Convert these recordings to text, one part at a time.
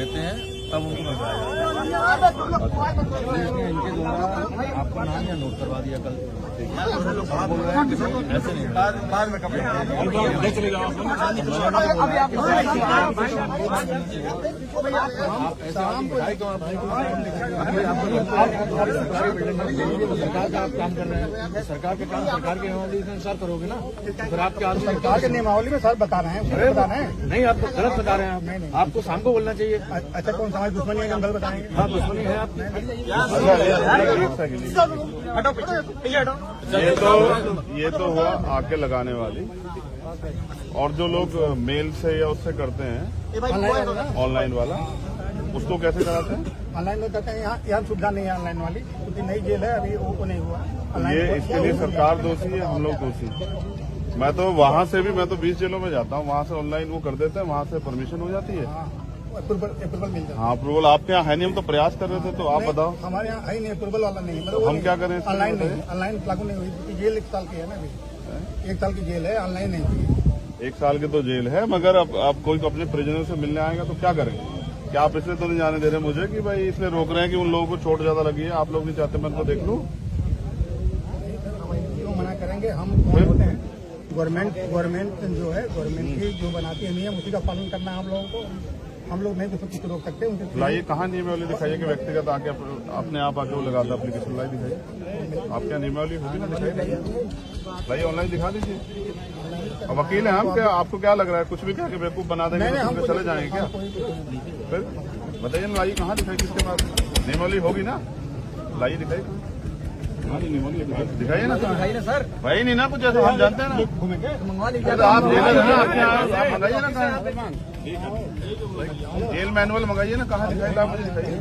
लेते हैं तब उनको भिजवाया इसलिए इनके द्वारा आपका नाम या नोट करवा दिया कल। बोल रहे हैं ऐसे नहीं बाद में कभी आप ऐसे सरकार का आप काम कर रहे हैं, सरकार के काम सरकार के नियमावली के अनुसार करोगे ना, फिर आप क्या सरकार के नियमावली में सर बता रहे हैं, बता रहे हैं नहीं, आप गलत बता रहे हैं। आपको शाम को बोलना चाहिए। अच्छा कौन सा हमारी दुश्मनी है कि हम गलत बताएंगे? हाँ दुश्मनी है आप। ये तो हुआ आके लगाने वाली, और जो लोग मेल से या उससे करते हैं ऑनलाइन वाला, उसको कैसे कराते हैं? ऑनलाइन में करते हैं, यहाँ सुविधा नहीं है ऑनलाइन वाली, क्योंकि नई जेल है अभी, वो नहीं हुआ। ये इसके लिए सरकार दोषी है, हम लोग दोषी। मैं तो वहाँ से भी, मैं तो 20 जेलों में जाता हूँ, वहाँ से ऑनलाइन वो कर देते हैं, वहाँ से परमिशन हो जाती है। अप्रूवल मिल जाता है। हाँ अप्रूवल आपके यहाँ है नहीं, हम तो प्रयास कर रहे थे, तो आप बताओ। हमारे यहाँ है नहीं, अप्रूवल वाला नहीं है। हम क्या करें? ऑनलाइन नहीं, ऑनलाइन लागू नहीं हुई, क्योंकि जेल 1 साल की है ना, अभी 1 साल की जेल है, ऑनलाइन नहीं हुई। 1 साल की तो जेल है, मगर अब कोई अपने प्रिजनर से मिलने आएगा तो क्या करेंगे? क्या आप इसलिए तो नहीं जाने दे रहे मुझे कि भाई इसलिए रोक रहे हैं कि उन लोगों को चोट ज्यादा लगी है, आप लोग नहीं चाहते मैं उनको देख लूं? क्यों मना करेंगे? हम कौन होते हैं? गवर्नमेंट जो है, गवर्नमेंट की जो बनाती है नियम, उसी का पालन करना है हम लोगों को। हम लोग नहीं कुछ रोक सकते उनके। लाइए कहाँ नियमावली दिखाइए कि व्यक्तिगत आके अपने आप आके वो लगाता एप्लीकेशन, लाई दिखाइए। आप क्या नियमावली होगी ना, दिखाइए लाइए, ऑनलाइन दिखा दीजिए। अब वकील हैं हम, क्या आपको क्या लग रहा है? कुछ भी क्या बेवकूफ बना देंगे तो हम चले जाएंगे क्या? फिर बताइए ना, लाइए कहाँ दिखाई, किसके बाद नियमावली होगी ना, लाइए दिखाइए, दिखाइए ना सर। भाई नहीं ना कुछ ऐसा, हम जानते हैं ना, आप मंगाइए ना, जेल मैनुअल मंगाइए ना, कहाँ दिखाइए आप मुझे दिखाइए,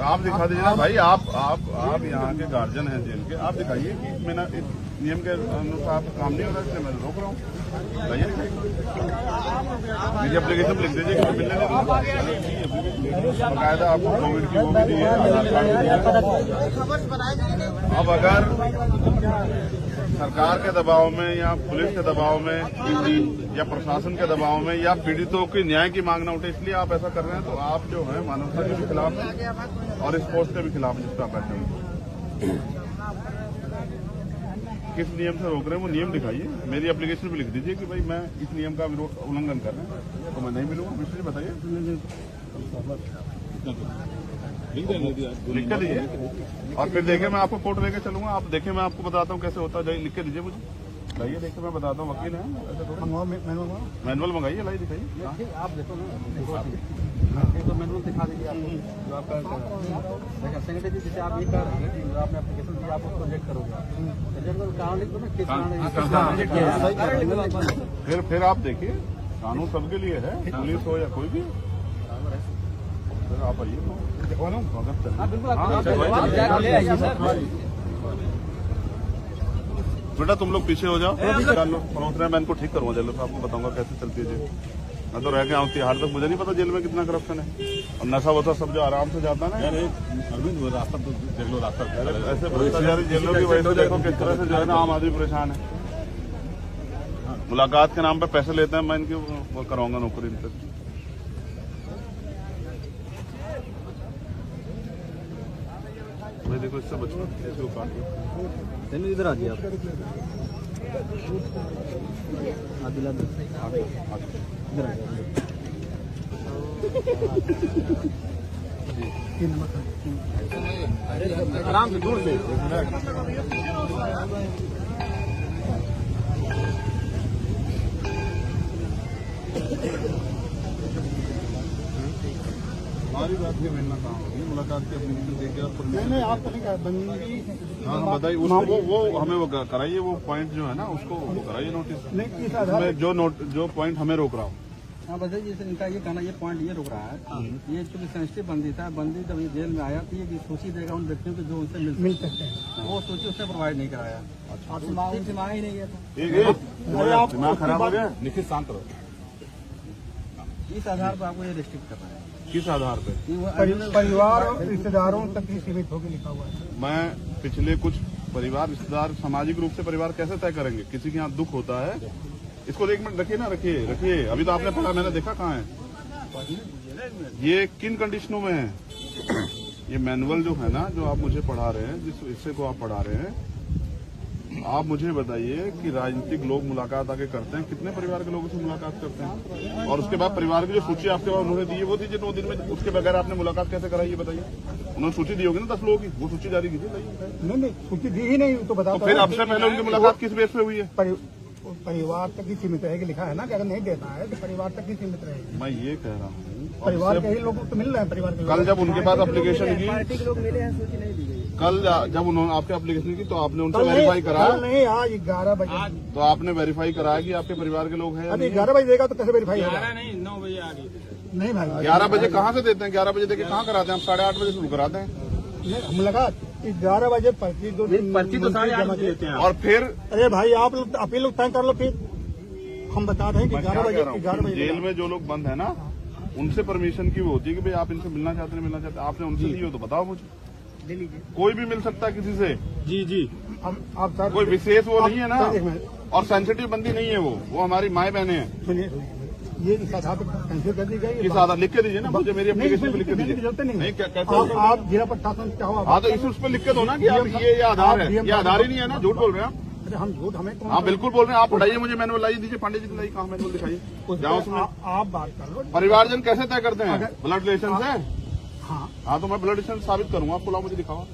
आप दिखा दीजिए ना भाई। आप यहाँ के गार्जियन हैं जेल के, आप दिखाइए कि मेरा नियम के अनुसार काम नहीं हो रहा, इसलिए मैं रोक रहा हूँ। बताइए मेरी एप्लीकेशन लिख दीजिए कि मिलने नहीं, बाकायदा आपको कोविड की वो भी दी है, आधार कार्ड भी दिया। अब अगर सरकार के दबाव में या पुलिस के दबाव में या प्रशासन के दबाव में या पीड़ितों की न्याय की मांग न उठे, इसलिए आप ऐसा कर रहे हैं, तो आप जो है मानवता के भी खिलाफ हैं और स्पोर्ट्स के भी खिलाफ, जिसका आप बैठे हैं। किस नियम से रोक रहे हैं वो नियम दिखाइए, मेरी एप्लीकेशन भी लिख दीजिए कि भाई मैं इस नियम का उल्लंघन कर रहे हैं, तो मैं नहीं मिलूंगा। मिश्र जी बताइए, लिख के दीजिए और फिर देखिए मैं आपको कोर्ट लेके चलूंगा। आप देखिए मैं आपको बताता हूँ कैसे होता है, जाइए लिख के दीजिए मुझे, लाइए देखिए मैं बताता हूँ, वकील हैं ऐसे मैनुअल मंगाइए, लाइए दिखाइए। आप देखो ना, तो मैनुअल दिखा दीजिए आपको जो आपका सेक्रेटरी जी, जैसे आप ये कर रहे हैं कि आपने एप्लीकेशन दी, आप उसको रिजेक्ट करोगे, कारण लिख दो ना, किस कारण। फिर आप देखिए, कानून सबके लिए है, पुलिस हो या कोई भी, फिर आप आइए बेटा, तुम लोग पीछे हो जाओ, परोस रहे, मैं इनको ठीक करूँगा जेल में, आपको बताऊंगा कैसे चलती है जेल। मैं तो रह के आऊँ तिहाड़ तक, मुझे नहीं पता जेल में कितना करप्शन है, और नशा वसा सब जो आराम से जाता है ना। अरविंद रास्ता तो देख लो, रास्ता ऐसे भ्रष्टाचारी जेलों की वजह से देखो किस तरह से जो है ना आम आदमी परेशान है। मुलाकात के नाम पे पैसे लेते हैं, मैं इनकी वो कराऊंगा नौकरी इनसे। भाई देखो इससे बचना, इसको काट लो, इधर आ जाइए आप, इधर आराम से दूर से। हमारी बात नहीं मिलना कहाँ होगी, मुलाकात की एप्लीकेशन देके आप नहीं आपको नहीं कहा बंदी। हाँ बताइए, वो हमें वो कराइए, वो पॉइंट जो है ना उसको कराइए नोटिस में, जो पॉइंट हमें रोक रहा हूँ। हाँ बताइए, जैसे इनका ये कहना, ये पॉइंट ये रोक रहा है, ये चूंकि सेंसिटिव बंदी था, बंदी जब ये जेल में आया तो ये सूची देगा उन व्यक्तियों को जो उनसे मिल सकते हैं, वो सूची उसने प्रोवाइड नहीं कराया, उनसे मांगा ही नहीं गया था। दिमाग खराब हो गया, निखिल शांत रहो। इस आधार पर आपको ये रिस्ट्रिक्ट कर रहा है। किस आधार पे? परिवार और रिश्तेदारों तक ही सीमित होकर लिखा हुआ है। मैं पिछले कुछ परिवार रिश्तेदार सामाजिक रूप से परिवार कैसे तय करेंगे? किसी के यहाँ दुख होता है, इसको 1 मिनट रखिए ना, रखिए अभी तो आपने पढ़ा, मैंने देखा कहाँ है, ये किन कंडीशनों में है? ये मैनुअल जो है ना, जो आप मुझे पढ़ा रहे हैं, जिस हिस्से को आप पढ़ा रहे हैं, आप मुझे बताइए कि राजनीतिक लोग मुलाकात आके करते हैं, कितने परिवार के लोगों से मुलाकात करते हैं? और उसके बाद परिवार की जो सूची आपके पास उन्होंने दी है वो दीजिए 9 दिन में। उसके बगैर आपने मुलाकात कैसे कराई ये बताइए? उन्होंने सूची दी होगी ना 10 लोगों की, वो सूची जारी कीजिए। नहीं सूची दी ही नहीं तो बता। तो फिर आपसे पहले उनकी मुलाकात किस बेस पे हुई है? परिवार तक ही सीमित रहेगी, लिखा है ना कि अगर नहीं देना है तो परिवार तक ही सीमित रहेगी। मैं ये कह रहा हूँ, परिवार के ही लोग तो मिल रहे हैं। परिवार के कल जब उनके पास एप्लीकेशन की, पार्टी के लोग मिले हैं, सूची नहीं दी गई। कल जब उन्होंने आपके एप्लीकेशन की तो आपने उनसे वेरीफाई कराया? नहीं, आज 11 बजे। तो आपने वेरीफाई कराया कि आपके परिवार के लोग हैं? अभी 11 बजे देगा तो कैसे वेरीफाई होगा? 9 बजे आ गई। नहीं भाई, 11 बजे कहाँ से देते हैं? 11 बजे देके कहाँ कराते हैं? हम 8:30 बजे शुरू कराते हैं। मुलाकात 11 बजे पर्ची तो पर्ची तो 8:30 बजे देते हैं। और फिर अरे भाई आप लोग अपील लोग तय कर लो। फिर हम बता रहे हैं कि 11 बजे जेल में जो लोग बंद है ना, उनसे परमिशन की वो होती है कि भाई आप इनसे मिलना चाहते हैं, मिलना चाहते हैं। आपने उनसे दी हो तो बताओ मुझे। ले लीजिए। कोई भी मिल सकता है किसी से। जी आप सर कोई विशेष वो नहीं है ना, एक मिनट। और सेंसिटिव बंदी नहीं है वो हमारी माए बहने हैं। सुनिए, ये इस आधार पर कैंसिल कर दी गई। किस आधार? लिख के दीजिए ना मुझे, मेरी एप्लीकेशन पे लिख के दीजिए। जरूरत नहीं। कैसे? आप जिला प्रशासन चाहो। हाँ तो इस पर लिख के दो ना कि आप ये आधार है। ये आधार ही नहीं है ना, झूठ बोल रहे हैं आप। अरे हम झूठ हमें कौन? हाँ बिल्कुल बोल रहे हैं आप। पढ़ाइए मुझे मैनुअल लाइए दीजिए। पांडे जी लाइए, कहाँ मैनुअल दिखाइए? जाओ उसमें। आप बात कर लो। परिवारजन कैसे तय करते हैं? ब्लड रिलेशन है। हाँ, हाँ तो मैं ब्लड रिलेशन साबित करूंगा आपको। लाओ मुझे दिखाओ।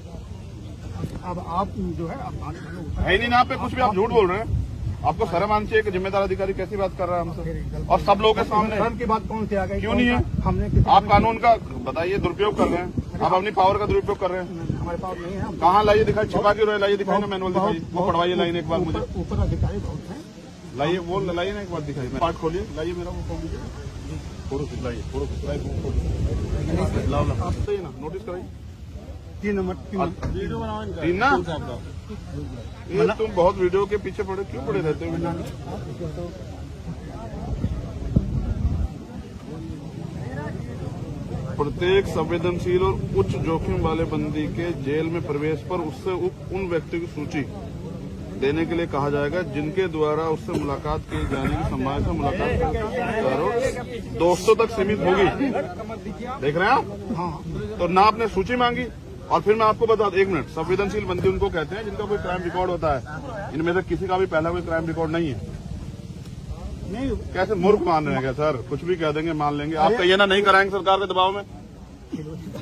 अब आप जो है आप बात कर लो। है नहीं ना आप पे कुछ भी, आप झूठ बोल रहे हैं। आपको शर्म आनी चाहिए कि जिम्मेदार अधिकारी कैसी बात कर रहा है हमसे, और सब लोगों के सामने। शर्म की बात कौन सी आ गई? क्यों नहीं है? हमने आप कानून का बताइए, दुरुपयोग कर रहे हैं आप, अपनी पावर का दुरुपयोग कर रहे हैं। हमारे पास नहीं है। कहाँ लाइए दिखाई? छिपा क्यों रहे? लाइए दिखाई ना मैनुअल दिखाइए, वो पढ़वाइए लाइन एक बार मुझे। ऊपर अधिकारी बहुत है। लाइए वो लाइए ना एक बार दिखाइए। पार्ट खोलिए, लाइए मेरा वो खोल दीजिए। फोटो खिंचवाइए, फोटो खिंचवाइए। लाओ ना आप सही ना, नोटिस कराइए। 3 नंबर 3 ना। ये तुम बहुत वीडियो के पीछे पड़े क्यों पड़े रहते हो? प्रत्येक संवेदनशील और उच्च जोखिम वाले बंदी के जेल में प्रवेश पर उससे उन व्यक्ति की सूची देने के लिए कहा जाएगा जिनके द्वारा उससे मुलाकात की जाने की संभावना से मुलाकात दोस्तों तक सीमित होगी। देख रहे हैं आप? हाँ, तो ना आपने सूची मांगी, और फिर मैं आपको बता दूं, 1 मिनट, संवेदनशील बंदी उनको कहते हैं जिनका कोई क्राइम रिकॉर्ड होता है। इनमें से किसी का भी पहला कोई क्राइम रिकॉर्ड नहीं है। नहीं कैसे मूर्ख मान रहे हैं क्या सर? कुछ भी कह देंगे, मान लेंगे। आप कहिए ना नहीं कराएंगे सरकार के दबाव में,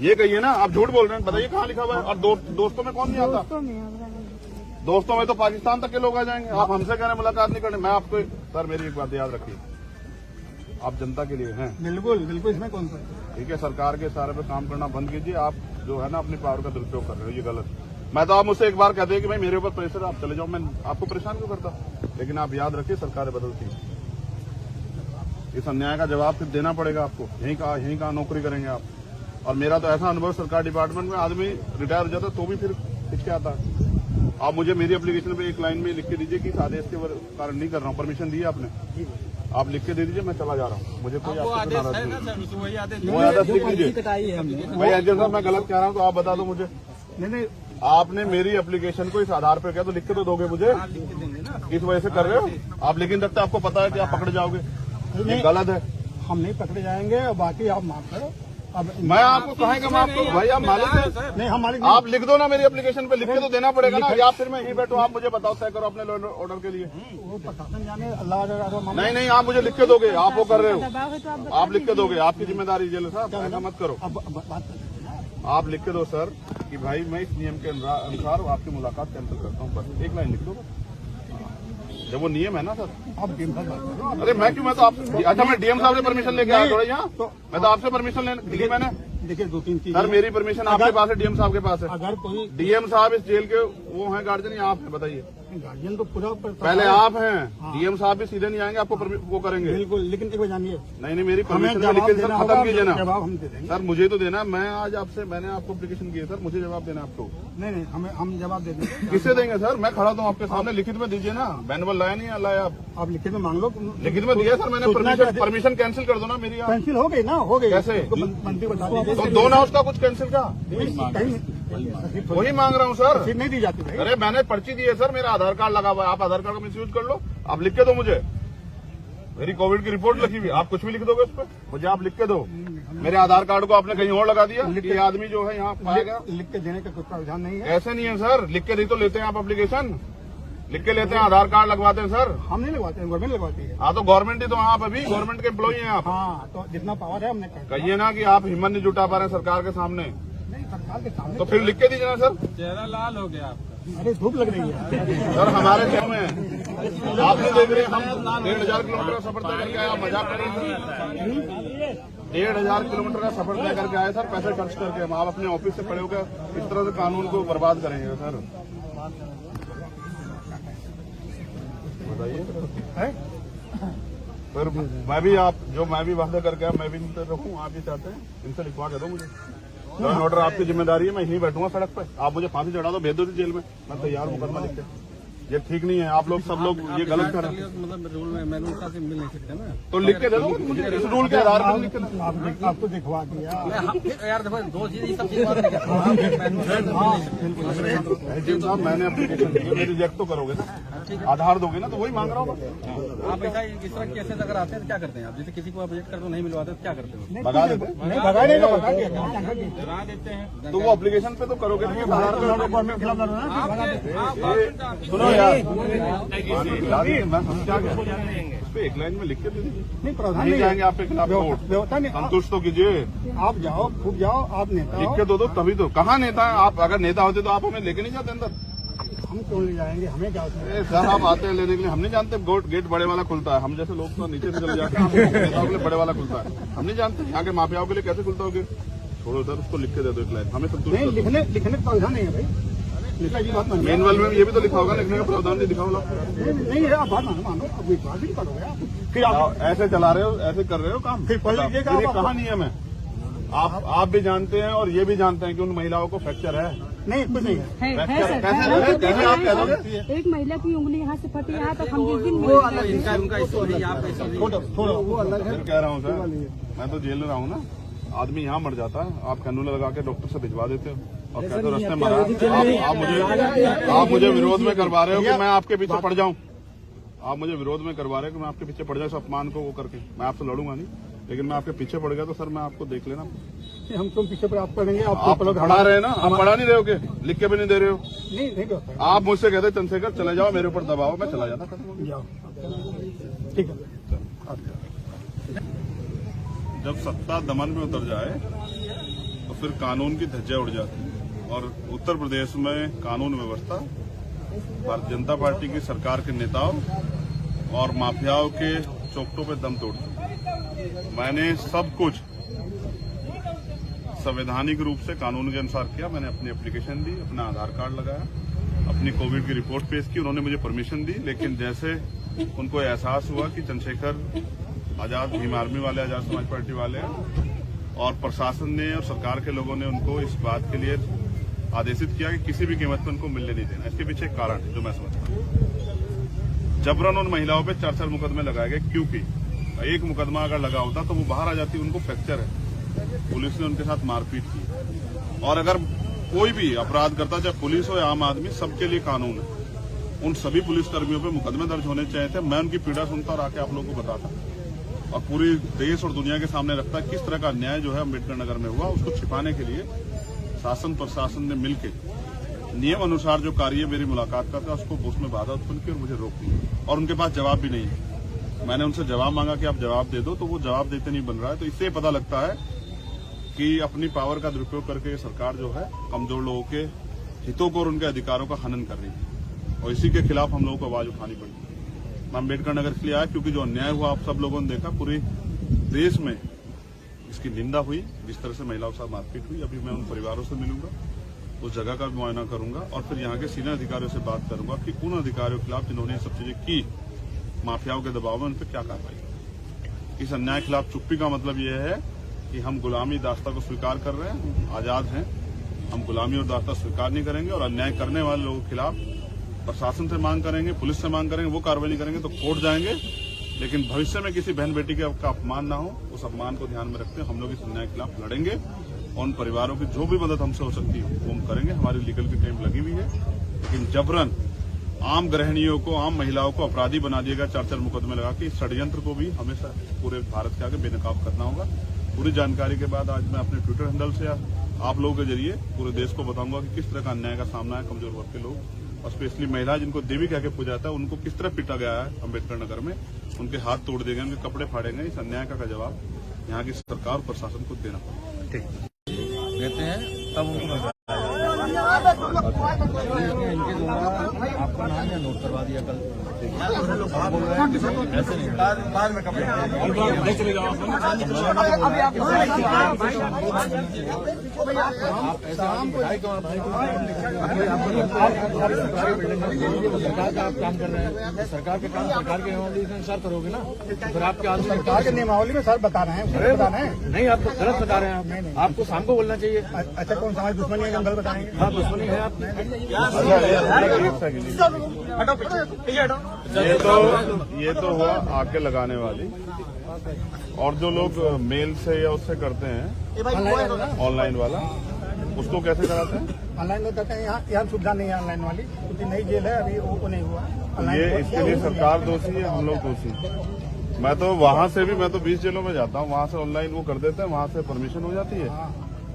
ये कहिए ना। आप झूठ बोल रहे हैं, बताइए कहाँ लिखा हुआ है? और दोस्तों में कौन नहीं आता? दोस्तों में तो पाकिस्तान तक के लोग आ जाएंगे। आप हमसे कह रहे हैं मुलाकात नहीं करनी। मैं आपको सर, मेरी एक बात याद रखिए, आप जनता के लिए हैं। बिल्कुल बिल्कुल, इसमें कौन सा? ठीक है, सरकार के सारे पे काम करना बंद कीजिए। आप जो है ना अपनी पावर का दुरुपयोग कर रहे हो, ये गलत। मैं तो आप मुझसे एक बार कहते हैं कि भाई मेरे ऊपर प्रेशर, आप चले जाओ, मैं आपको परेशान क्यों करता? लेकिन आप याद रखिए, सरकारें बदलती हैं। इस अन्याय का जवाब फिर देना पड़ेगा आपको। यहीं कहाँ नौकरी करेंगे आप? और मेरा तो ऐसा अनुभव, सरकार डिपार्टमेंट में आदमी रिटायर हो जाता तो भी फिर हिचके आता है। आप मुझे मेरी एप्लीकेशन पे एक लाइन में लिख के दीजिए कि इस आदेश के कारण नहीं कर रहा हूँ, परमिशन दी आपने, आप लिख के दे दीजिए, मैं चला जा रहा हूँ। मुझे कोई वो आपसे आदेश नाराज है नहीं। ना सर, वही आदेश वो आदेश लिख लीजिए। कटाई है हमने। भाई एजेंट साहब, मैं गलत कह रहा हूँ तो आप बता दो मुझे। नहीं, आपने मेरी एप्लीकेशन को इस आधार पर किया तो लिख के तो दोगे मुझे? लिख के देंगे ना। इस वजह से कर रहे हो आप, लेकिन जब तक आपको पता है कि आप पकड़े जाओगे, ये गलत है। हम नहीं पकड़े जाएंगे और बाकी आप माफ करो। अब मैं आपको कहेंगे माफ करो भाई, आप मालिक हैं। नहीं, हमारे आप लिख दो ना मेरी एप्लीकेशन पे, लिख के तो देना पड़ेगा ना। या फिर मैं यहीं बैठूं, आप मुझे बताओ, तय करो अपने ऑर्डर के लिए। वो प्रशासन जाने, अल्लाह नहीं, आप मुझे लिख के दोगे, आप वो कर रहे हो, आप लिख के दोगे, आपकी जिम्मेदारी। जेल साहब ऐसा मत करो, अब बात आप लिख के दो सर कि भाई मैं इस नियम के अनुसार आपकी मुलाकात कैंसिल करता हूँ। बस एक लाइन लिख दो, जब वो नियम है ना सर। आप डीएम साहब बात करो। अरे मैं क्यों, मैं तो आप, अच्छा मैं डीएम साहब से परमिशन लेके आया थोड़ा यहाँ, मैं तो आपसे परमिशन ली मैंने। देखिए 2-3 चीज सर मेरी परमिशन आपके पास है, डीएम साहब के पास है। अगर कोई डीएम साहब इस जेल के वो हैं गार्जियन, या आप हैं? बताइए। गार्जियन तो पूरा पहले आप हैं, डीएम साहब भी सीधे नहीं आएंगे, आपको वो करेंगे। बिल्कुल, लेकिन एक बार जानिए, नहीं, मेरी हमें परमिशन जवाब लेकिन सर देना खत्म होगा, कीजिए ना। जवाब हम दे देंगे। सर मुझे तो देना, मैं आज आपसे, मैंने आपको एप्लीकेशन की है सर, मुझे जवाब देना आपको। नहीं, हम जवाब दे देंगे। किससे देंगे सर? मैं खड़ा तो आपके सामने, लिखित में दीजिए ना। मैनुअल लाया नहीं लाया आप? लिखित में मांग लो। लिखित में दिया सर मैंने, परमिशन कैंसिल कर दो ना मेरी। कैंसिल हो गई ना, हो गई। कैसे? मंत्री बता दीजिए। तो दो ना उसका कुछ कैंसिल का, कहीं वही मांग रहा हूँ सर। रसीद नहीं दी जाती भाई। अरे मैंने पर्ची दी है सर, मेरा आधार कार्ड लगा हुआ है, आप आधार कार्ड का मिसयूज कर लो, आप लिख के दो मुझे। मेरी कोविड की रिपोर्ट लिखी हुई, आप कुछ भी लिख दोगे उस पर? मुझे आप लिख के दो। मेरे आधार कार्ड को आपने कहीं और लगा दिया, ये आदमी जो है यहाँ पाया गया। लिख के देने का कोई प्रावधान नहीं है। ऐसे नहीं है सर, लिख के नहीं तो लेते हैं आप एप्लीकेशन, लिख के लेते हैं, आधार कार्ड लगवाते हैं सर। हम नहीं लगवाते हैं, गवर्नमेंट लगवाती है। हाँ तो गवर्नमेंट ही तो आप अभी गवर्नमेंट के एम्प्लॉई हैं आप। हाँ, तो जितना पावर है हमने कर दिया। कहिए ना कि आप हिम्मत नहीं जुटा पा रहे हैं सरकार के सामने, नहीं, सरकार के सामने तो फिर लिख के दीजिए ना सर। चेहरा लाल हो गया आपका। अरे धूप लग रही है सर हमारे शहर में आप नहीं देख रहे, हम 1500 किलोमीटर का सफर तय करके आए, आप मजाक कर रहे हैं। 1500 किलोमीटर का सफर तय करके आए सर, पैसे खर्च करके। हम आप अपने ऑफिस से खड़े होकर इस तरह से कानून को बर्बाद करेंगे सर, बताइए। फिर मैं भी वादा करके आया, मैं भी नहीं रखूँ, आप भी चाहते हैं, इनसे लिखवा के दो मुझे। लॉ एंड ऑर्डर आपकी जिम्मेदारी है, मैं यहीं बैठूंगा सड़क पे, आप मुझे फांसी चढ़ा दो, भेज दो जेल में, मैं तैयार मुकदमा लिख के। ये ठीक नहीं है, आप लोग सब लोग ये गलत कर रहे हैं। मतलब रूल में मैनुअल से मिल नहीं सकते ना, तो लिख के दे दो मुझे, इस रूल के आधार पर लिख के दो। आपको दिखवा दिया। यार देखो दो चीज सब चीज बात नहीं साहब मैंने एप्लीकेशन दी, मेरी रिजेक्ट तो करोगे ना, आधार दोगे ना, तो वही मांग रहा हूँ। आप ऐसा इस तरह केसेस अगर आते हैं तो क्या करते हैं आप? जैसे किसी को आप रिजेक्ट कर दो, नहीं मिलवाते तो क्या करते हो? भगा देते, नहीं भगाने का भगा दिया। डरा देते हैं। तो वो एप्लीकेशन पे तो करोगे ना, आधार गवर्नमेंट के खिलाफ सुनो यार, मैं समझा गया, उस पे एक लाइन में लिख के दे दीजिए। नहीं, प्रावधान नहीं नहीं जाएंगे आपके खिलाफ कोर्ट, व्यवस्था नहीं। संतुष्ट तो कीजिए। आप जाओ, खूब जाओ, आप नेता लिख हो। के दो तभी तो। कहाँ नेता है आप? अगर नेता होते तो आप हमें लेके नहीं जाते अंदर। हम क्यों ले जाएंगे, हमें क्या उसमें? ए, सर आप आते हैं लेने के लिए, हम नहीं जानते गेट बड़े वाला खुलता है, हम जैसे लोग तो नीचे से चले जाते हैं, नेताओं के लिए बड़े वाला खुलता है, हम नहीं जानते यहाँ के माफियाओं के लिए कैसे खुलता होगा। छोड़ो सर, उसको लिख के दे दो एक लाइन, हमें संतुष्ट नहीं, कर दो। लिखने का प्रावधान नहीं है भाई, नेता जी बात मानिए। मैनुअल में ये भी तो लिखा होगा, लिखने का प्रावधान नहीं दिखा होगा। नहीं है, आप बात मानो, अब विश्वास नहीं करोगे आप। फिर आप ऐसे चला रहे हो, ऐसे कर रहे हो काम, फिर पढ़ लीजिएगा आप। कहाँ नियम है? आप भी जानते हैं और ये भी जानते हैं कि उन महिलाओं को फ्रैक्चर है। नहीं, कुछ नहीं है। है सर, कैसे आप कह दोगे? एक महिला की उंगली यहाँ से फटी, यहाँ तक हम जिस दिन इनका उनका इशू नहीं, आपका इशू नहीं। छोड़ो, वो अलग है। फिर कह रहा हूँ सर, मैं तो जेल में रहा हूँ ना, आदमी यहाँ मर जाता है, आप कैनुला लगा के डॉक्टर से भिजवा देते हो और कहते हो रास्ते मरा। आप मुझे विरोध में करवा रहे हो कि मैं आपके पीछे पड़ जाऊं। आप मुझे विरोध में करवा रहे हो कि मैं आपके पीछे पड़ जाऊं, इस अपमान को वो करके। मैं आपसे लड़ूंगा नहीं, लेकिन मैं आपके पीछे पड़ गया तो सर मैं आपको देख लेना। हम तुम पीछे पर आप पढ़ेंगे, आप पढ़ा रहे हैं ना, आप पढ़ा नहीं रहे हो, के लिख के भी नहीं दे रहे हो। नहीं करता। आप मुझसे कहते चंद्रशेखर चले जाओ, मेरे ऊपर दबाओ, मैं चला जाता। जाओ, ठीक है। जब सत्ता दमन में उतर जाए तो फिर कानून की धज्जियां उड़ जाती है, और उत्तर प्रदेश में कानून व्यवस्था भारतीय जनता पार्टी की सरकार के नेताओं और माफियाओं के चौकटों पे दम तोड़ती। मैंने सब कुछ संवैधानिक रूप से कानून के अनुसार किया। मैंने अपनी एप्लीकेशन दी, अपना आधार कार्ड लगाया, अपनी कोविड की रिपोर्ट पेश की, उन्होंने मुझे परमिशन दी। लेकिन जैसे उनको एहसास हुआ कि चंद्रशेखर आजाद भीम आर्मी वाले, आजाद समाज पार्टी वाले हैं, और प्रशासन ने और सरकार के लोगों ने उनको इस बात के लिए आदेशित किया कि किसी भी कीमत पर उनको मिलने नहीं देना। इसके पीछे एक कारण है जो मैं समझता हूँ। जबरन उन महिलाओं पे 4 मुकदमे लगाए गए, क्योंकि एक मुकदमा अगर लगा होता तो वो बाहर आ जाती, उनको फ्रैक्चर है, पुलिस ने उनके साथ मारपीट की। और अगर कोई भी अपराध करता, चाहे पुलिस हो या आम आदमी, सबके लिए कानून है। उन सभी पुलिसकर्मियों पे मुकदमे दर्ज होने चाहिए थे। मैं उनकी पीड़ा सुनता और आके आप लोगों को बताता और पूरी देश और दुनिया के सामने रखता किस तरह का अन्याय जो है अम्बेडकर नगर में हुआ। उसको छिपाने के लिए शासन प्रशासन ने मिलकर नियम अनुसार जो कार्य मेरी मुलाकात का था उसको उसमें बाधा उत्पन्न की और मुझे रोक दी, और उनके पास जवाब भी नहीं है। मैंने उनसे जवाब मांगा कि आप जवाब दे दो, तो वो जवाब देते नहीं बन रहा है। तो इससे पता लगता है कि अपनी पावर का दुरुपयोग करके सरकार जो है कमजोर लोगों के हितों को और उनके अधिकारों का हनन कर रही है, और इसी के खिलाफ हम लोगों को आवाज उठानी पड़ी। मैं अम्बेडकर नगर के लिए आया क्योंकि जो अन्याय हुआ आप सब लोगों ने देखा, पूरे देश में इसकी निंदा हुई। जिस तरह से महिलाओं के साथ मारपीट हुई, अभी मैं उन परिवारों से मिलूंगा, उस जगह का भी मुआयना करूंगा और फिर यहाँ के सीनियर अधिकारियों से बात करूंगा कि उन अधिकारियों के खिलाफ जिन्होंने ये सब चीजें की, माफियाओं के दबाव में, उन पर क्या कार्रवाई। इस अन्याय के खिलाफ चुप्पी का मतलब यह है कि हम गुलामी दास्ता को स्वीकार कर रहे हैं, आजाद हैं, हम गुलामी और दास्ता स्वीकार नहीं करेंगे। और अन्याय करने वाले लोगों के खिलाफ प्रशासन से मांग करेंगे, पुलिस से मांग करेंगे, वो कार्रवाई नहीं करेंगे तो कोर्ट जाएंगे। लेकिन भविष्य में किसी बहन बेटी का अपमान ना हो, उस अपमान को ध्यान में रखते हम लोग इस अन्याय के खिलाफ लड़ेंगे और उन परिवारों की जो भी मदद हमसे हो सकती है वो हम करेंगे। हमारी लीगल की टीम लगी हुई है, लेकिन जबरन आम गृहिणियों को, आम महिलाओं को अपराधी बना दिया गया 4 मुकदमे लगा के। इस षड्यंत्र को भी हमेशा पूरे भारत के आगे बेनकाब करना होगा। पूरी जानकारी के बाद आज मैं अपने ट्विटर हैंडल से आप लोगों के जरिए पूरे देश को बताऊंगा कि किस तरह का अन्याय का सामना है कमजोर वर्ग के लोग और स्पेशली महिला जिनको देवी कह के पूजा जाता है उनको किस तरह पीटा गया है अम्बेडकर नगर में। उनके हाथ तोड़ दिए गए, उनके कपड़े फाड़े गए। इस अन्याय का जवाब यहाँ की सरकार और प्रशासन को देना पड़ेगा। देते हैं तब उनको इनके द्वारा आपका नाम या नोट करवा दिया कल। आप बोल रहे हैं कि ऐसे नहीं बाद में कपड़े सरकार का आप काम कर रहे हैं, सरकार के काम सरकार के नियमावली के अनुसार करोगे ना। फिर आपके आदमी सरकार के नियमावली में सर बता रहे हैं, बता रहे हैं। नहीं, आप तो गलत बता रहे हैं। आपको शाम को बोलना चाहिए। अच्छा, कौन सा हमारी दुश्मनी है, हम गलत बताएंगे? हाँ, दुश्मनी है आप। ये तो हुआ आके लगाने वाली। और जो लोग मेल से या उससे करते हैं ऑनलाइन वाला, उसको कैसे कराते हैं? ऑनलाइन में करते हैं। यहाँ सुविधा नहीं है ऑनलाइन वाली, क्योंकि नई जेल है, अभी वो नहीं हुआ। ये इसके लिए सरकार दोषी है, हम लोग दोषी। मैं तो वहाँ से भी, मैं तो 20 जेलों में जाता हूँ, वहाँ से ऑनलाइन वो कर देते हैं, वहाँ से परमिशन हो जाती है।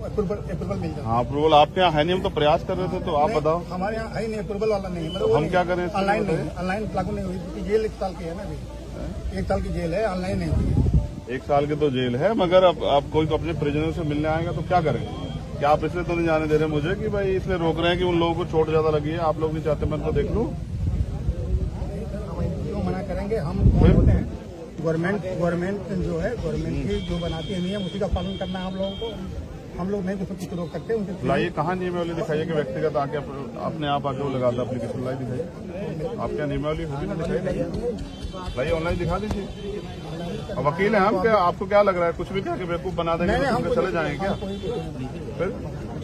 अप्रूवल मिल जाता हाँ, अप्रूवल आपके यहाँ है नहीं। हम तो प्रयास कर रहे थे, तो आप बताओ। हमारे यहाँ है नहीं, अप्रूवल वाला नहीं। मतलब हम क्या करें? ऑनलाइन नहीं, ऑनलाइन लागू नहीं हुई, क्योंकि जेल 1 साल की है ना। अभी 1 साल की जेल है, ऑनलाइन नहीं हुई। 1 साल की तो जेल है, मगर अब कोई अपने प्रिजनर से मिलने आएगा तो क्या करेंगे? क्या आप इसलिए तो नहीं जाने दे रहे मुझे कि भाई इसलिए रोक रहे हैं कि उन लोगों को चोट ज्यादा लगी है? आप लोग नहीं चाहते मैं उनको देख लूं? क्यों मना करेंगे? हम कौन होते हैं? गवर्नमेंट जो है, गवर्नमेंट की जो बनाती है नियम, उसी का पालन करना है हम लोगों को। हम लोग नहीं तो सब कुछ रोक सकते हैं उनके। लाइए कहाँ नियमावली दिखाइए कि व्यक्तिगत आके अपने आप आके वो लगाता एप्लीकेशन। लाई दिखाइए, आप क्या नियमावली होगी ना, दिखाइए। लाइए ऑनलाइन दिखा दीजिए। अब वकील हैं हम, क्या आपको क्या लग रहा है? कुछ भी कह के बेवकूफ बना देंगे तो हम चले जाएंगे क्या? फिर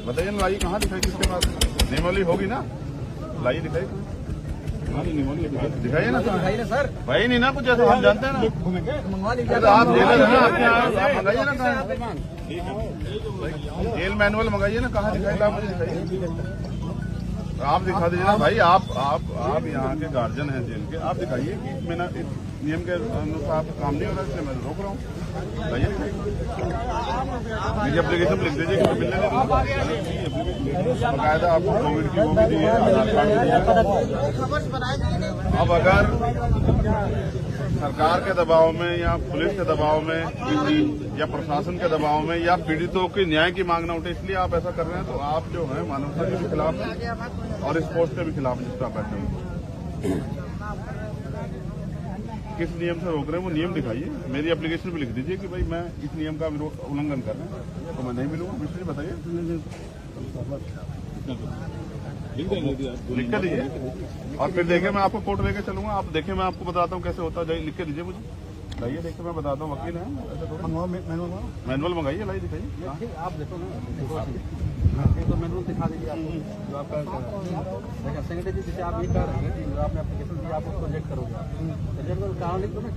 बताइए ना, लाइए कहाँ दिखाई, किसके पास नियमावली होगी ना? लाइए दिखाइए, दिखाइए ना सर। भाई नहीं ना कुछ ऐसा, हम जानते हैं ना। आप जेलर है ना, आपके यहाँ मंगाइए ना। कहाँ जेल मैनुअल मंगाइए ना, कहाँ दिखाई? आप मुझे दिखाइए, आप दिखा दीजिए ना भाई। आप यहाँ के गार्जियन हैं जेल के, आप दिखाइए कि मेरा नियम के अनुसार काम नहीं हो रहा, इसलिए मैं रोक रहा हूँ। बताइए, मेरी एप्लीकेशन लिख दीजिए कि मिलने बाकायदा आपको कोविड की वो भी दी है, आधार कार्ड भी दिया। अब अगर सरकार के दबाव में या पुलिस के दबाव में या प्रशासन के दबाव में या पीड़ितों के न्याय की मांग न उठे, इसलिए आप ऐसा कर रहे हैं, तो आप जो है मानवता के भी खिलाफ हैं और स्पोर्ट्स के भी खिलाफ हैं, जिस पर आप बैठे हैं। किस नियम से रोक रहे हैं वो नियम दिखाइए। मेरी एप्लीकेशन भी लिख दीजिए कि भाई मैं इस नियम का उल्लंघन कर रहा हूँ, तो मैं नहीं मिलूंगा। मिस्त्री बताइए, लिख के दीजिए और फिर देखिए मैं आपको कोर्ट लेके चलूंगा। आप देखिए, मैं आपको बताता हूँ कैसे होता है। लिख के दीजिए मुझे, लाइए देखिए, मैं बताता हूँ। वकील है, मैनुअल मंगाइए, लाइए दिखाइए। आप देखो ना, तो मैनुअल दिखा दीजिए आपको जो आपका सेक्रेटरी, जैसे आप ये कह रहे हैं कि आपने एप्लीकेशन दिया, आप उसको रिजेक्ट करोगे, कहाँ लिख दो ना।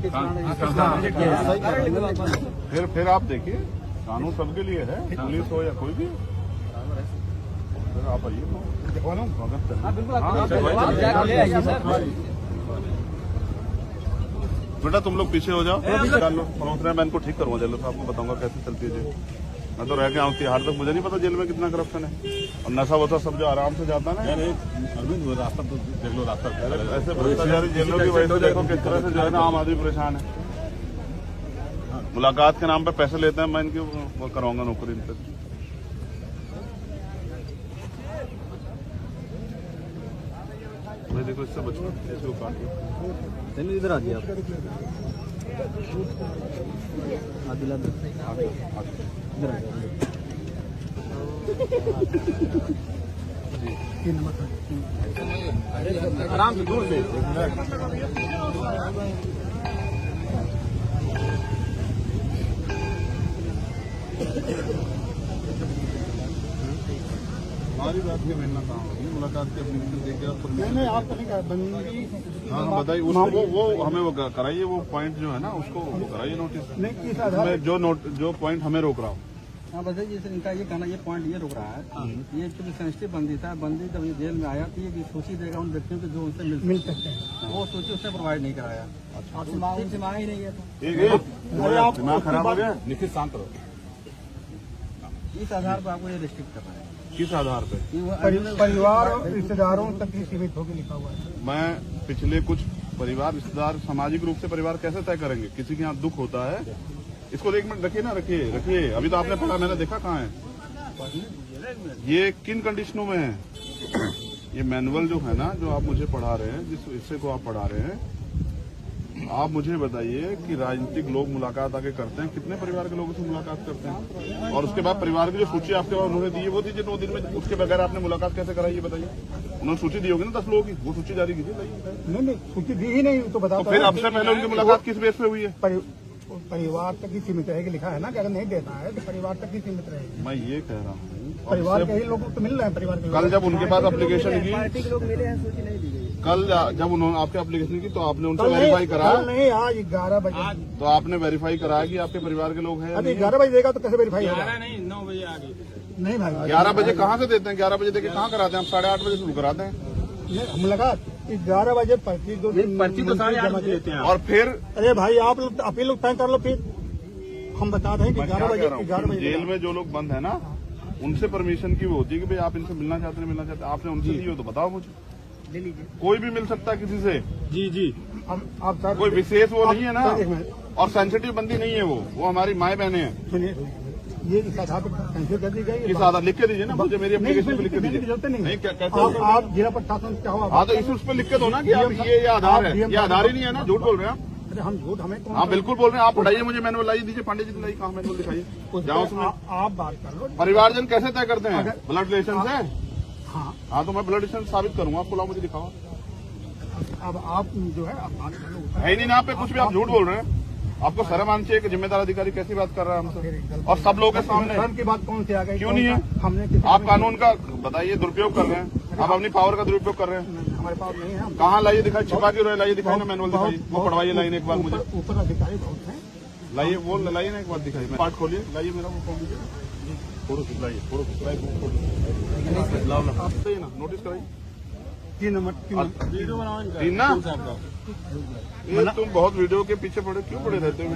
फिर आप देखिए, कानून सबके लिए है, पुलिस हो या कोई भी। फिर आप आइए, बेटा तुम लोग पीछे हो जाओ, मैं इनको ठीक करूंगा जेल से। आपको बताऊंगा कैसे चलती है जेल। मैं तो रह गया हूँ तिहाड़ तक, मुझे नहीं पता जेल में कितना करप्शन है और नशा वसा सब जो आराम से जाता है ना। अरविंद रास्ता तो देख लो, रास्ता ऐसे भ्रष्टाचारी जेलों की वजह से देखो किस तरह से जो है ना आम आदमी परेशान है। मुलाकात के नाम पे पैसे लेते हैं, मैं इनकी वो कराऊंगा नौकरी इन पर। मैं देखो इससे बचूं, ऐसे काट इधर आ जाइए आप। इधर आ जाइए। आराम से, दूर से। हमारी बात के मिलना कहाँ होगी? मुलाकात के एप्लीकेशन देख के आप नहीं, आप तो नहीं कर बंदी। हाँ बताइए, उसको वो हमें वो कराइए, वो पॉइंट जो है ना उसको वो कराइए नोटिस। नहीं, किस आधार मैं जो पॉइंट हमें रोक रहा हूँ हाँ बस जैसे इनका ये कहना ये पॉइंट ये रुक रहा है ये चूंकि सेंसिटिव बंदी था बंदी जब ये जेल में आया तो ये सूची देगा उन व्यक्तियों को जो उनसे मिल सकते हैं। वो सूची उसने प्रोवाइड नहीं कराया आपसे मांगा ही नहीं है दिमाग खराब हो गया। निखिल शांत रहो। इस आधार पर आपको ये रिस्ट्रिक्ट कर रहा है किस आधार पे? कि वो परिवार और रिश्तेदारों तक ही सीमित होकर लिखा हुआ है। मैं पिछले कुछ परिवार रिश्तेदार सामाजिक रूप से परिवार कैसे तय करेंगे? किसी के यहाँ दुख होता है, इसको 1 मिनट रखिए ना, रखिए। अभी तो आपने पढ़ा, मैंने देखा कहाँ है ये, किन कंडीशनों में है ये मैनुअल जो है ना, जो आप मुझे पढ़ा रहे हैं, जिस हिस्से को आप पढ़ा रहे हैं, आप मुझे बताइए कि राजनीतिक लोग मुलाकात आके करते हैं, कितने परिवार के लोगों से मुलाकात करते हैं? और उसके बाद परिवार की जो सूची आपके पास उन्होंने दी है वो दीजिए 9 दिन में। उसके बगैर आपने मुलाकात कैसे कराई ये बताइए? उन्होंने सूची दी होगी ना 10 लोगों की, वो सूची जारी कीजिए। नहीं सूची दी ही नहीं तो बता। तो फिर अब से पहले उनकी मुलाकात किस बेस पे हुई है? परिवार तक ही सीमित रहेगी लिखा है ना, कि अगर नहीं देना है तो परिवार तक ही सीमित रहेगी। मैं ये कह रहा हूँ परिवार के ही लोग तो मिल रहे हैं। परिवार के कल जब उनके पास एप्लीकेशन की, पार्टी के लोग मिले हैं सूची नहीं दी गई। कल जब उन्होंने आपके एप्लीकेशन की तो आपने उनसे वेरीफाई करा? नहीं, आज 11 बजे। तो आपने वेरीफाई कराया कि आपके परिवार के लोग हैं? अभी 11 बजे देगा तो कैसे वेरीफाई होगा? नहीं 9 बजे आ गई। नहीं भाई 11 बजे कहाँ से देते हैं? 11 बजे देके कहाँ कराते हैं? हम 8:30 बजे शुरू कराते हैं। मुलाकात 11 बजे पर्ची तो 8:30 बजे देते हैं। और फिर अरे भाई आप लोग अपील लोग तय कर लो, फिर हम बता रहे हैं कि मैं क्या 11 कह रहा हूँ, 11 बजे जेल में जो लोग बंद है ना, उनसे परमिशन की वो होती है कि भाई आप इनसे मिलना चाहते हैं, मिलना चाहते हैं। आपने उनसे ली हो तो बताओ मुझे। ले लीजिए। कोई भी मिल सकता है किसी से। जी आप सर कोई विशेष वो नहीं है ना, एक मिनट। और सेंसिटिव बंदी नहीं है वो हमारी माए बहने हैं। सुनिए, ये इस आधार पर कैंसिल कर दी गई। किस आधार लिख के दीजिए ना मुझे, मेरी एप्लीकेशन पे लिख के नहीं, दीजिए। जरूरत नहीं। नहीं कैसे? आप जिला प्रशासन क्या हुआ? हाँ तो इस उस पर लिख के दो ना कि आप ये आधार है। ये आधार ही नहीं है ना, झूठ बोल रहे हैं आप। अरे हम झूठ हमें कौन? हाँ बिल्कुल बोल रहे हैं आप। पढ़ाइए मुझे मैनुअल लाइए दीजिए, पांडे जी दिलाई, कहाँ मैनुअल दिखाइए, जाओ उसमें। आप बात कर लो। परिवारजन कैसे तय करते हैं? ब्लड रिलेशन से। हाँ हाँ तो मैं ब्लड रिलेशन साबित करूंगा आपको, लाओ मुझे दिखाओ। अब आप जो है आप बात कर लो। है ही नहीं ना आप पे कुछ भी, आप झूठ बोल रहे हैं। आपको शर्म आनी चाहिए कि जिम्मेदार अधिकारी कैसी बात कर रहा है हमसे, और सब लोगों के सामने। धर्म की बात कौन सी आ गई? क्यों नहीं है? हमने किसी आप कानून का बताइए, दुरुपयोग कर रहे हैं आप, अपनी पावर का दुरुपयोग कर रहे हैं। हमारे पास नहीं है। हम कहाँ लाइए दिखाई, छिपा क्यों रहे? लाइए दिखाई ना मैनुअल दिखाइए, वो पढ़वाइए लाइन एक बार मुझे। ऊपर अधिकारी बहुत हैं। लाइए वो लाइए ना एक बार दिखाइए, पार्ट खोलिए, लाइए मेरा वो खोल दीजिए, फोटो खिंचवाइए, फोटो खिंचवाइए, लाओ ना सही ना, नोटिस कराइए। 3 नंबर वीडियो बनाओ इनका। 3 ना, ये तुम बहुत वीडियो के पीछे पड़े क्यों पड़े रहते हो?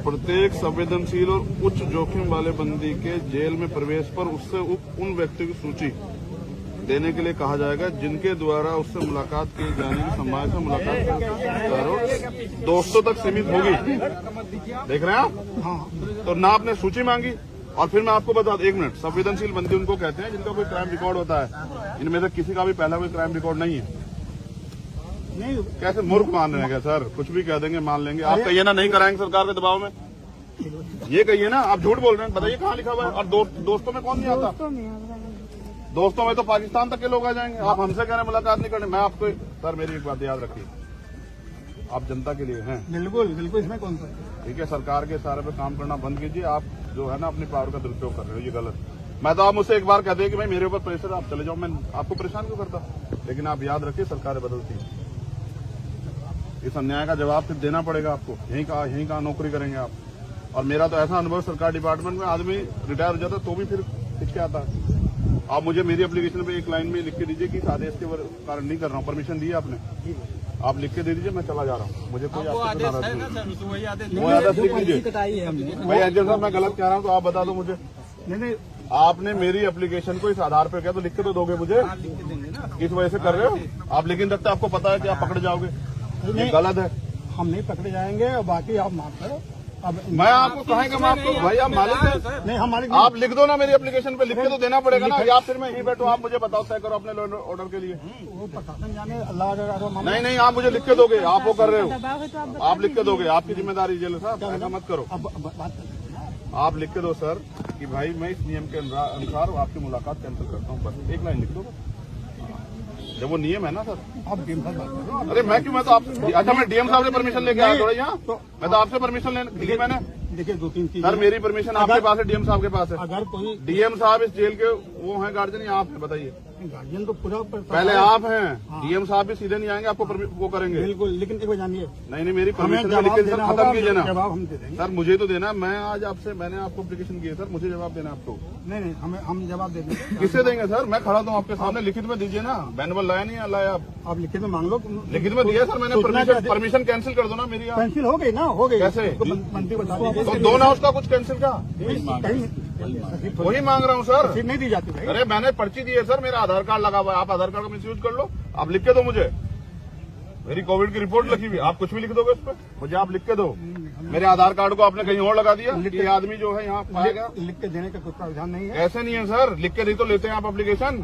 प्रत्येक संवेदनशील और उच्च जोखिम वाले बंदी के जेल में प्रवेश पर उससे उन व्यक्तियों की सूची देने के लिए कहा जाएगा जिनके द्वारा उससे मुलाकात की जाने की संभावना से मुलाकात दोस्तों तक सीमित होगी। देख रहे हैं आप? हाँ तो ना आपने सूची मांगी, और फिर मैं आपको बता दूं, 1 मिनट, संवेदनशील बंदी उनको कहते हैं जिनका कोई क्राइम रिकॉर्ड होता है। इनमें से किसी का भी पहला कोई क्राइम रिकॉर्ड नहीं है। नहीं कैसे मूर्ख मान रहे हैं क्या सर? कुछ भी कह देंगे, मान लेंगे। आप कहिए ना नहीं कराएंगे सरकार के दबाव में, ये कहिए ना। आप झूठ बोल रहे हैं, बताइए कहाँ लिखा हुआ है? और दोस्तों में कौन नहीं आता? दोस्तों में तो पाकिस्तान तक के लोग आ जाएंगे। आप हमसे कह रहे हैं मुलाकात नहीं करनी। मैं आपको सर, मेरी एक बात याद रखिए, आप जनता के लिए हैं। बिल्कुल बिल्कुल, इसमें कौन सा? ठीक है, सरकार के इशारे पे काम करना बंद कीजिए। आप जो है ना अपनी पावर का दुरुपयोग कर रहे हो, ये गलत। मैं तो आप मुझसे एक बार कहते हैं कि भाई मेरे ऊपर प्रेशर, आप चले जाओ, मैं आपको परेशान क्यों करता? लेकिन आप याद रखिए, सरकारें बदलती हैं। इस अन्याय का जवाब फिर देना पड़ेगा आपको। यहीं कहाँ नौकरी करेंगे आप? और मेरा तो ऐसा अनुभव, सरकार डिपार्टमेंट में आदमी रिटायर हो जाता तो भी फिर हिचके आता है। आप मुझे मेरी एप्लीकेशन पे एक लाइन में लिख के दीजिए कि इस आदेश के कारण नहीं कर रहा हूँ, परमिशन दी है आपने, आप लिख के दे दीजिए, मैं चला जा रहा हूँ। मुझे कोई वो आपसे आदेश नाराज है नहीं। ना सर, वही आदेश वो आदेश लिख पर्ची लीजिए। कटाई है हमने। भाई एजेंट साहब, मैं गलत कह रहा हूँ तो आप बता दो मुझे। नहीं आपने मेरी एप्लीकेशन को इस आधार पर किया तो लिख के तो दोगे मुझे? आप लिख के देंगे ना। किस वजह से कर रहे हो आप? लिख नहीं सकते, आपको पता है कि आप पकड़े जाओगे, ये गलत है। हम नहीं पकड़े जाएंगे, और बाकी आप माफ करो। अब मैं आपको कहेंगे माफ करो भाई, आप मालिक हैं। नहीं, हम मालिक आप लिख दो ना मेरी एप्लीकेशन पे, लिख के तो देना पड़ेगा ना, या फिर मैं यहीं बैठूं, आप मुझे बताओ तय करो अपने ऑर्डर के लिए। वो प्रशासन जाने, अल्लाह अगर नहीं नहीं, आप मुझे लिख के दोगे, आप वो कर रहे हो, दबाव है तो आप आप लिख के दोगे, आपकी जिम्मेदारी जेल साहब, ऐसा मत करो। अब बात करते आप लिख के दो सर कि भाई मैं इस नियम के अनुसार आपकी मुलाकात कैंसिल करता हूँ, बस एक लाइन लिख दो। जब वो नियम है ना सर। आप डीएम साहब बात करो। अरे मैं क्यों, मैं तो आप, अच्छा मैं डीएम साहब से परमिशन लेके आया थोड़ा यहाँ, मैं तो आपसे परमिशन ली मैंने। देखिए 2-3 चीजें। सर मेरी परमिशन आपके पास है, डीएम साहब के पास है। अगर कोई डीएम साहब इस जेल के वो हैं गार्जियन, या आप हैं? बताइए। गार्जियन तो पूरा पहले आप हैं, डीएम साहब भी सीधे नहीं आएंगे, आपको वो करेंगे। बिल्कुल, लेकिन एक बार जानिए, नहीं मेरी हमें परमिशन जवाब लेकिन सर देना खत्म होगा, कीजिए ना। जवाब हम दे देंगे। सर मुझे तो देना, मैं आज आपसे मैंने आपको एप्लीकेशन की है सर, मुझे जवाब देना आपको। नहीं, हम जवाब दे देंगे। किससे देंगे सर? मैं खड़ा हूँ आपके सामने, लिखित में दीजिए ना। मैनुअल लाया नहीं लाया आप लिखित में मांग लो। लिखित में दिया सर मैंने, परमिशन कैंसिल कर दो ना मेरी। कैंसिल हो गई ना, हो गई। कैसे? मंत्री बता दीजिए। तो दो ना उसका कुछ कैंसिल का, वही मांग रहा हूँ सर। रसीद नहीं दी जाती भाई। अरे मैंने पर्ची दी है सर, मेरा आधार कार्ड लगा हुआ है, आप आधार कार्ड का मिसयूज कर लो। आप लिख के दो मुझे, मेरी कोविड की रिपोर्ट लिखी हुई, आप कुछ भी लिख दोगे उस पर, मुझे आप लिख के दो। मेरे आधार कार्ड को आपने कहीं और लगा दिया, ये आदमी जो है यहाँ पाया गया। लिख के देने का कोई प्रावधान नहीं है। ऐसे नहीं है सर, लिख के नहीं तो लेते हैं आप एप्लीकेशन,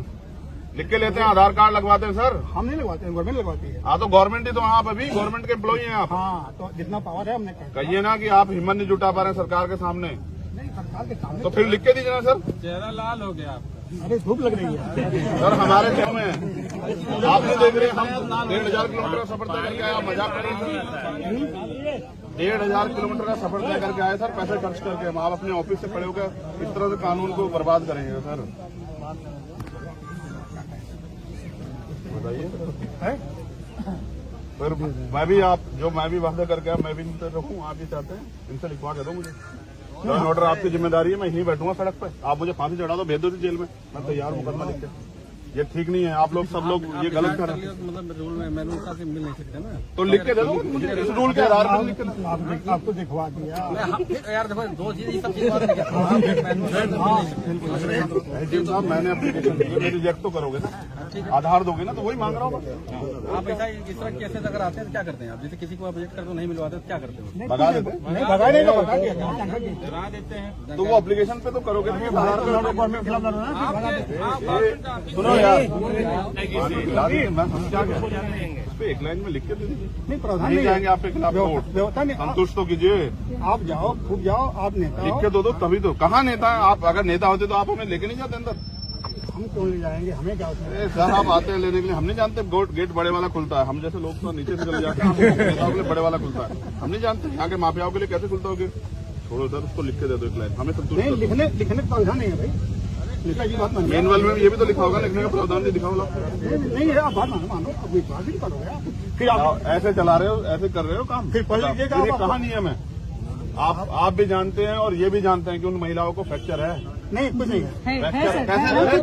लिख के लेते हैं, आधार कार्ड लगवाते हैं सर। हम नहीं लगवाते हैं, गवर्नमेंट लगवाती है। हाँ तो गवर्नमेंट ही तो, आप अभी गवर्नमेंट के एम्प्लॉई हैं आप। हाँ, तो जितना पावर है हमने कर। कहिए ना कि आप हिम्मत नहीं जुटा पा रहे हैं सरकार के सामने, नहीं, सरकार के सामने तो फिर लिख के दीजिए ना सर। चेहरा लाल हो गया आपका। अरे धूप लग रही है सर हमारे शहर में आप नहीं देख रहे, हम 1500 किलोमीटर का सफर तय करके आए, आप मजाक कर रहे हैं। 1500 किलोमीटर का सफर तय करके आए सर, पैसे खर्च करके। हम आप अपने ऑफिस से खड़े होकर इस तरह से कानून को बर्बाद करेंगे सर, बताइए। फिर मैं भी वादा करके मैं भी नहीं रखूँ, आप ये चाहते हैं, इनसे लिखवा के दो मुझे। लॉ एंड ऑर्डर आपकी जिम्मेदारी है, मैं यहीं बैठूंगा सड़क पे, आप मुझे फांसी चढ़ा दो, भेज दो जेल में, मैं तैयार हूँ मुकदमा लिख के। ये ठीक नहीं है, आप लोग सब लोग ये गलत कर रहे हैं। मतलब रूल में मैनुअल से मिल नहीं सकते ना, तो लिख के दे दो मुझे, इस रूल के आधार पर लिख के दो। आपको दिखवा दिया। यार देखो दो चीज ये सब चीज बात नहीं साहब मैंने एप्लीकेशन दी है, रिजेक्ट तो करोगे ना, आधार दोगे ना, तो वही मांग रहा हूँ। आप ऐसा इस तरह केसेस अगर आते हैं तो क्या करते हैं आप? जैसे किसी को आप रिजेक्ट करते हो, नहीं मिलवाते तो क्या करते हो? भगा देते हैं। नहीं भगा नहीं, भगा दिया। डरा देते हैं। तो वो एप्लीकेशन पे तो करोगे ना, आधार पे सुनो यार, हम क्या कहें, उस पे एक लाइन में लिख के दे दीजिए। नहीं, प्रावधान नहीं नहीं जाएंगे आपके खिलाफ कोर्ट, व्यवस्था नहीं। संतुष्ट तो कीजिए। आप जाओ, खूब जाओ, आप नेता लिख हो। के दो तभी तो। कहाँ नेता है आप? अगर नेता होते तो आप हमें लेके नहीं जाते अंदर। हम क्यों ले जाएंगे, हमें क्या होता है? सर आप आते हैं लेने के लिए, हम नहीं जानते गेट बड़े वाला खुलता है, हम जैसे लोग तो नीचे से चले जाते हैं, नेताओं के लिए बड़े वाला खुलता है, हम नहीं जानते यहाँ के माफियाओं के लिए कैसे खुलता होगा। छोड़ो सर, उसको लिख के दे दो एक लाइन, हमें संतुष्ट नहीं, कर दो। लिखने का प्रावधान नहीं है भाई। लिखा की बात मानिए। मैनुअल में ये भी तो लिखा होगा, लिखने का प्रावधान नहीं दिखा होगा। नहीं है, आप बात मानो, अब विश्वास ही करोगे आप। फिर आप ऐसे चला रहे हो, ऐसे कर रहे हो काम। फिर पढ़ लीजिएगा आप। ये कहाँ नियम है? आप भी जानते हैं और ये भी जानते हैं कि उन महिलाओं को फ्रैक्चर है। नहीं, कुछ नहीं है। है सर,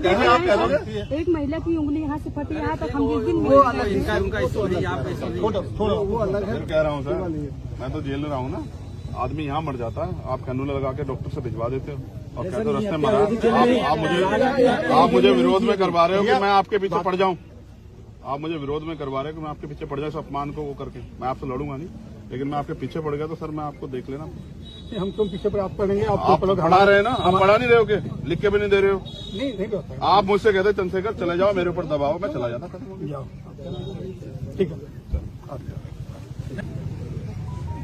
कैसे आप कह दोगे? एक महिला की उंगली यहाँ से फटी, यहाँ तक हम जिस दिन उनका इशू नहीं, आपका इशू नहीं। थोड़ा वो अलग है। फिर कह रहा हूँ सर, मैं तो जेल में रहा हूँ ना, आदमी यहाँ मर जाता है, आप कैनुला लगा के डॉक्टर से भिजवा देते हो और कहते हो रास्ते मरा। आप मुझे विरोध में करवा रहे हो कि मैं आपके पीछे पड़ जाऊं। आप मुझे विरोध में करवा रहे हो कि मैं आपके पीछे पड़ जाऊं, इस अपमान को वो करके। मैं आपसे लड़ूंगा नहीं, लेकिन मैं आपके पीछे पड़ गया तो सर मैं आपको देख लेना। हम तुम पीछे पर आप पढ़ेंगे, आप पढ़ा रहे हैं ना, आप पढ़ा नहीं रहे हो के लिख के भी नहीं दे रहे हो। नहीं होता। आप मुझसे कहते चंद्रशेखर चले जाओ, मेरे ऊपर दबाओ, मैं चला जाता। जाओ, ठीक है।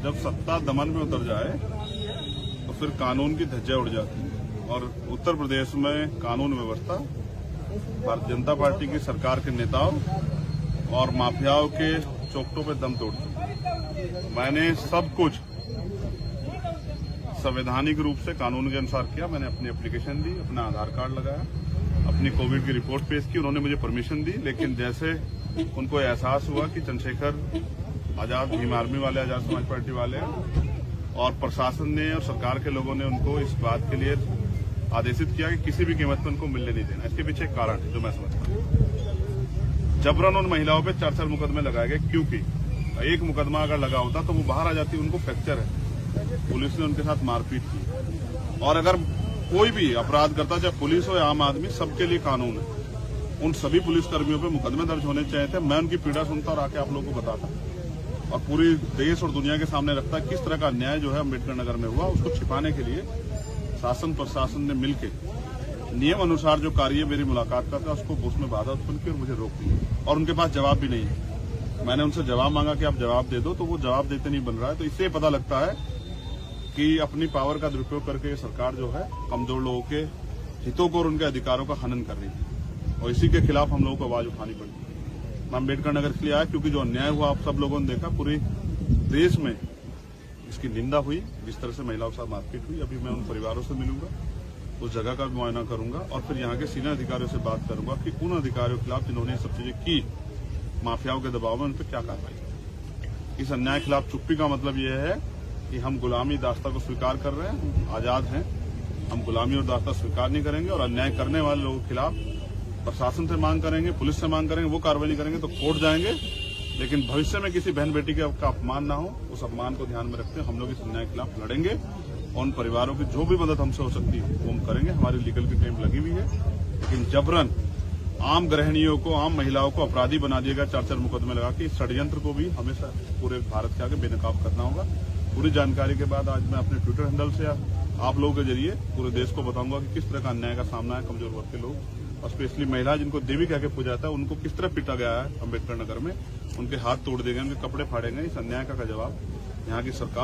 जब सत्ता दमन में उतर जाए तो फिर कानून की धज्जियां उड़ जाती है, और उत्तर प्रदेश में कानून व्यवस्था भारतीय जनता पार्टी की सरकार के नेताओं और माफियाओं के चौकटों पे दम तोड़ती है। मैंने सब कुछ संवैधानिक रूप से कानून के अनुसार किया। मैंने अपनी एप्लीकेशन दी, अपना आधार कार्ड लगाया, अपनी कोविड की रिपोर्ट पेश की, उन्होंने मुझे परमिशन दी। लेकिन जैसे उनको एहसास हुआ कि चंद्रशेखर आजाद भीम आर्मी वाले, आजाद समाज पार्टी वाले और प्रशासन ने और सरकार के लोगों ने उनको इस बात के लिए आदेशित किया कि किसी भी कीमत पर उनको मिलने नहीं देना। इसके पीछे एक कारण है जो मैं समझता हूँ। जबरन उन महिलाओं पे 4 मुकदमे लगाए गए, क्योंकि एक मुकदमा अगर लगा होता तो वो बाहर आ जाती, उनको फ्रैक्चर है, पुलिस ने उनके साथ मारपीट की। और अगर कोई भी अपराध करता, चाहे पुलिस हो या आम आदमी, सबके लिए कानून है। उन सभी पुलिसकर्मियों पे मुकदमे दर्ज होने चाहिए थे। मैं उनकी पीड़ा सुनता और आके आप लोगों को बताता और पूरी देश और दुनिया के सामने रखता किस तरह का अन्याय जो है अम्बेडकर नगर में हुआ। उसको छिपाने के लिए शासन प्रशासन ने मिलकर नियम अनुसार जो कार्य मेरी मुलाकात का था उसको उसमें बाधा उत्पन्न की और मुझे रोक दी, और उनके पास जवाब भी नहीं है। मैंने उनसे जवाब मांगा कि आप जवाब दे दो, तो वो जवाब देते नहीं बन रहा है। तो इससे पता लगता है कि अपनी पावर का दुरुपयोग करके सरकार जो है कमजोर लोगों के हितों को और उनके अधिकारों का हनन कर रही है, और इसी के खिलाफ हम लोगों को आवाज उठानी पड़ी। मैं अम्बेडकर नगर के लिए आया क्योंकि जो अन्याय हुआ आप सब लोगों ने देखा, पूरे देश में इसकी निंदा हुई। जिस तरह से महिलाओं के साथ मारपीट हुई, अभी मैं उन परिवारों से मिलूंगा, उस जगह का भी मुआयना करूंगा और फिर यहाँ के सीनियर अधिकारियों से बात करूंगा कि उन अधिकारियों के खिलाफ जिन्होंने ये सब चीजें की, माफियाओं के दबाव में उन पर क्या कार्रवाई की। इस अन्याय के खिलाफ चुप्पी का मतलब यह है कि हम गुलामी दास्ता को स्वीकार कर रहे हैं, आजाद हैं, हम गुलामी और दास्ता स्वीकार नहीं करेंगे और अन्याय करने वाले लोगों के खिलाफ प्रशासन से मांग करेंगे, पुलिस से मांग करेंगे, वो कार्रवाई नहीं करेंगे तो कोर्ट जाएंगे। लेकिन भविष्य में किसी बहन बेटी का अपमान ना हो, उस अपमान को ध्यान में रखते हुए हम लोग इस अन्याय के खिलाफ लड़ेंगे और उन परिवारों की जो भी मदद हमसे हो सकती है वो हम करेंगे। हमारी लीगल की टीम लगी हुई है, लेकिन जबरन आम गृहिणियों को, आम महिलाओं को अपराधी बना दिया गया 4 मुकदमे लगा के। इस षड्यंत्र को भी हमेशा पूरे भारत के आगे बेनकाब करना होगा। पूरी जानकारी के बाद आज मैं अपने ट्विटर हैंडल से आप लोगों के जरिए पूरे देश को बताऊंगा कि किस तरह का अन्याय का सामना है कमजोर वर्ग के लोग और स्पेशली महिला जिनको देवी कह के पूजा जाता है उनको किस तरह पीटा गया है अम्बेडकर नगर में, उनके हाथ तोड़ दिए गए, उनके कपड़े फाड़े गए। इस अन्याय का जवाब यहाँ की सरकार